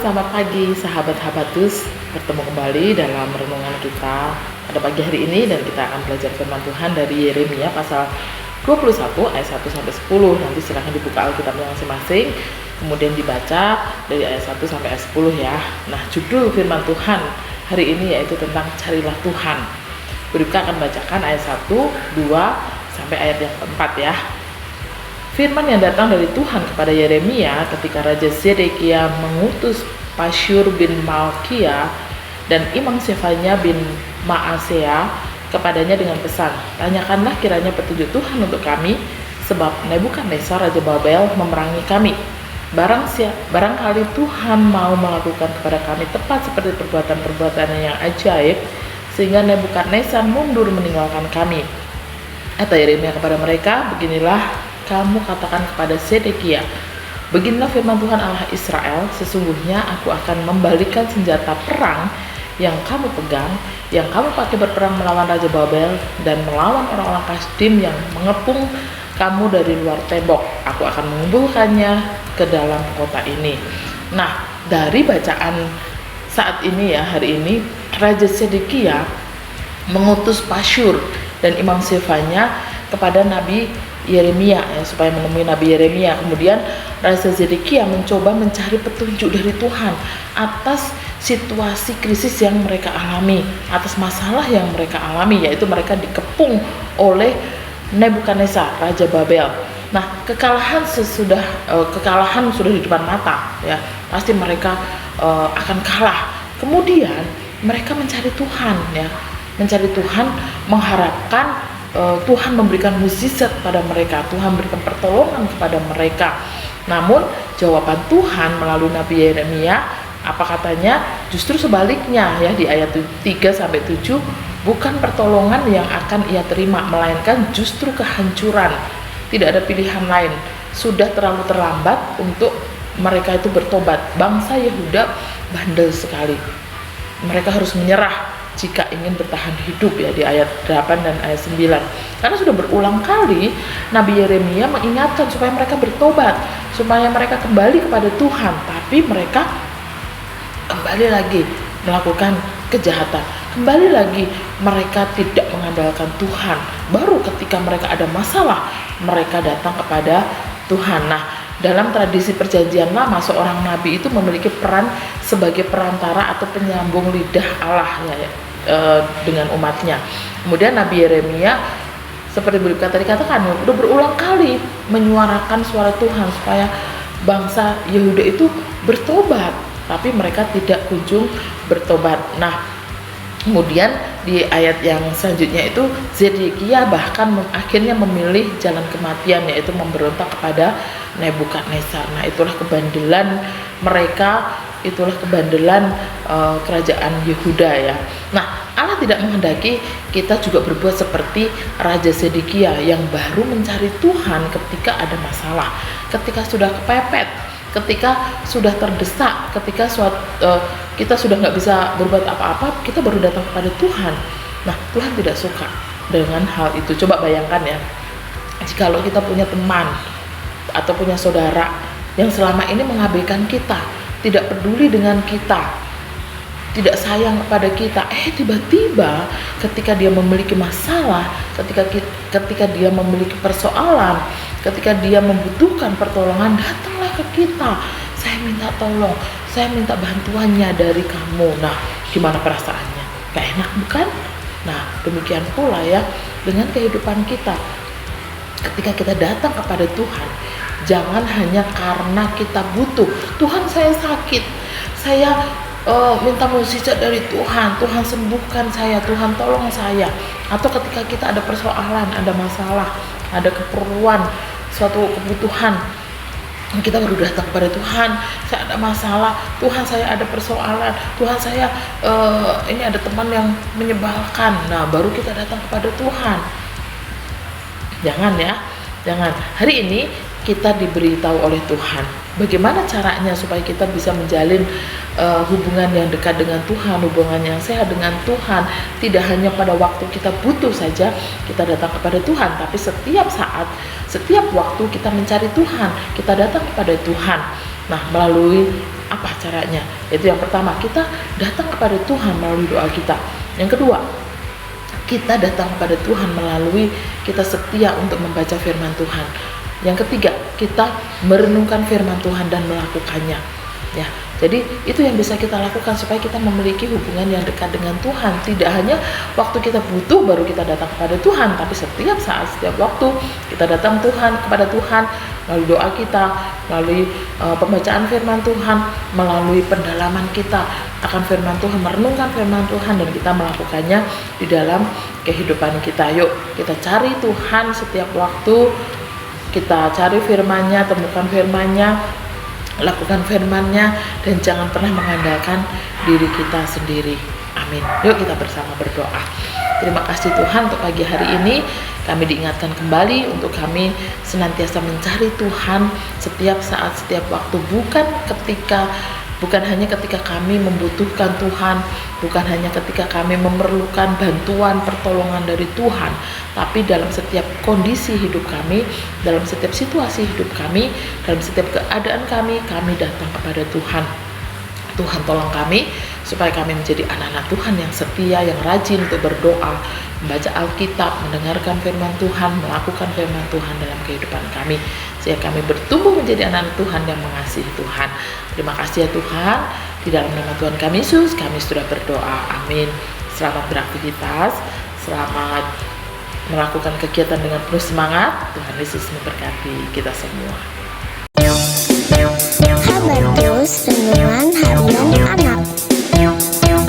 selamat pagi sahabat Habatus. Bertemu kembali dalam renungan kita pada pagi hari ini, dan kita akan belajar firman Tuhan dari Yeremia pasal 21 ayat 1 sampai 10. Nanti silahkan dibuka Alkitabnya masing-masing, kemudian dibaca dari ayat 1 sampai ayat 10 ya. Nah, judul firman Tuhan hari ini yaitu tentang carilah Tuhan. Berikut akan bacakan ayat 1, 2 sampai ayat yang keempat ya. Firman yang datang dari Tuhan kepada Yeremia ketika Raja Zedekia mengutus Pasyur bin Malkia dan Imam Sefanya bin Maasea kepadanya dengan pesan, tanyakanlah kiranya petunjuk Tuhan untuk kami, sebab Nebukadnezar Raja Babel memerangi kami. Barangkali Tuhan mau melakukan kepada kami tepat seperti perbuatan-perbuatan yang ajaib, sehingga Nebukadnezar mundur meninggalkan kami. Kata Yeremia kepada mereka, beginilah kamu katakan kepada Zedekia, beginilah firman Tuhan Allah Israel, sesungguhnya aku akan membalikkan senjata perang yang kamu pegang, yang kamu pakai berperang melawan Raja Babel dan melawan orang-orang Kasdim yang mengepung kamu dari luar tembok. Aku akan mengumpulkannya ke dalam kota ini. Nah, dari bacaan saat ini ya, hari ini Raja Zedekia mengutus Pasyur dan Imam Sefanya kepada Nabi Yeremia ya, supaya menemui Nabi Yeremia. Kemudian Raja Zedekia mencoba mencari petunjuk dari Tuhan atas situasi krisis yang mereka alami, atas masalah yang mereka alami, yaitu mereka dikepung oleh Nebukadnezar Raja Babel. Nah, kekalahan sudah di depan mata ya, pasti mereka akan kalah. Kemudian mereka mencari Tuhan ya, mencari Tuhan, mengharapkan Tuhan memberikan mukjizat kepada mereka, Tuhan memberikan pertolongan kepada mereka. Namun jawaban Tuhan melalui Nabi Yeremia, apa katanya? Justru sebaliknya ya, di ayat 3 sampai 7, bukan pertolongan yang akan ia terima, melainkan justru kehancuran. Tidak ada pilihan lain. Sudah terlalu terlambat untuk mereka itu bertobat. Bangsa Yehuda bandel sekali. Mereka harus menyerah jika ingin bertahan hidup ya, di ayat 8 dan ayat 9. Karena sudah berulang kali Nabi Yeremia mengingatkan supaya mereka bertobat, supaya mereka kembali kepada Tuhan, tapi mereka kembali lagi melakukan kejahatan, kembali lagi mereka tidak mengandalkan Tuhan. Baru ketika mereka ada masalah, mereka datang kepada Tuhan. Nah, dalam tradisi perjanjian lama, seorang nabi itu memiliki peran sebagai perantara atau penyambung lidah Allah ya, dengan umatnya. Kemudian Nabi Yeremia, seperti berikut tadi katakan, udah berulang kali menyuarakan suara Tuhan supaya bangsa Yehuda itu bertobat, tapi mereka tidak kunjung bertobat. Nah, kemudian di ayat yang selanjutnya itu Zedekia bahkan akhirnya memilih jalan kematian, yaitu memberontak kepada Nebukadnezar. Nah, itulah kebandelan mereka, itulah kebandelan kerajaan Yehuda ya. Nah, Allah tidak menghendaki kita juga berbuat seperti Raja Zedekia yang baru mencari Tuhan ketika ada masalah, ketika sudah kepepet, ketika sudah terdesak, ketika kita sudah nggak bisa berbuat apa-apa, kita baru datang kepada Tuhan. Nah, Tuhan tidak suka dengan hal itu. Coba bayangkan ya, jikalau kita punya teman atau punya saudara yang selama ini mengabaikan kita, tidak peduli dengan kita, tidak sayang kepada kita, tiba-tiba ketika dia memiliki masalah, ketika dia memiliki persoalan, ketika dia membutuhkan pertolongan, datanglah ke kita. Saya minta tolong, saya minta bantuannya dari kamu. Nah, gimana perasaannya? Gak enak bukan? Nah, demikian pula ya dengan kehidupan kita. Ketika kita datang kepada Tuhan, jangan hanya karena kita butuh. Tuhan, saya sakit, saya minta mukjizat dari Tuhan, Tuhan sembuhkan saya, Tuhan tolong saya. Atau ketika kita ada persoalan, ada masalah, ada keperluan, suatu kebutuhan, kita baru datang kepada Tuhan. Saya ada masalah, Tuhan saya ada persoalan, Tuhan saya ini ada teman yang menyebalkan. Nah, baru kita datang kepada Tuhan. Jangan ya, jangan. Hari ini kita diberitahu oleh Tuhan bagaimana caranya supaya kita bisa menjalin hubungan yang dekat dengan Tuhan, hubungan yang sehat dengan Tuhan. Tidak hanya pada waktu kita butuh saja kita datang kepada Tuhan, tapi setiap saat, setiap waktu kita mencari Tuhan, kita datang kepada Tuhan. Nah, melalui Apa caranya? Itu yang pertama, kita datang kepada Tuhan melalui doa kita. Yang kedua, kita datang kepada Tuhan melalui kita setia untuk membaca firman Tuhan. Yang ketiga, kita merenungkan firman Tuhan dan melakukannya. Ya, jadi itu yang bisa kita lakukan supaya kita memiliki hubungan yang dekat dengan Tuhan. Tidak hanya waktu kita butuh baru kita datang kepada Tuhan, tapi setiap saat, setiap waktu kita datang kepada Tuhan melalui doa kita, melalui pembacaan firman Tuhan, melalui pendalaman kita akan firman Tuhan, merenungkan firman Tuhan, dan kita melakukannya di dalam kehidupan kita. Yuk, kita cari Tuhan setiap waktu, kita cari firman-Nya, temukan firman-Nya, lakukan firman-Nya, dan jangan pernah mengandalkan diri kita sendiri. Amin. Yuk kita bersama berdoa. Terima kasih Tuhan untuk pagi hari ini. Kami diingatkan kembali untuk kami senantiasa mencari Tuhan setiap saat, setiap waktu, bukan hanya ketika kami membutuhkan Tuhan, bukan hanya ketika kami memerlukan bantuan pertolongan dari Tuhan, tapi dalam setiap kondisi hidup kami, dalam setiap situasi hidup kami, dalam setiap keadaan kami datang kepada Tuhan. Tuhan tolong kami supaya kami menjadi anak-anak Tuhan yang setia, yang rajin untuk berdoa, membaca Alkitab, mendengarkan firman Tuhan, melakukan firman Tuhan dalam kehidupan kami, sehingga kami bertumbuh menjadi anak Tuhan yang mengasihi Tuhan. Terima kasih ya Tuhan, di dalam nama Tuhan kami Yesus kami sudah berdoa. Amin. Selamat beraktivitas, selamat melakukan kegiatan dengan penuh semangat. Tuhan Yesus memberkati kita semua. Habatus Renungan Harian Anak.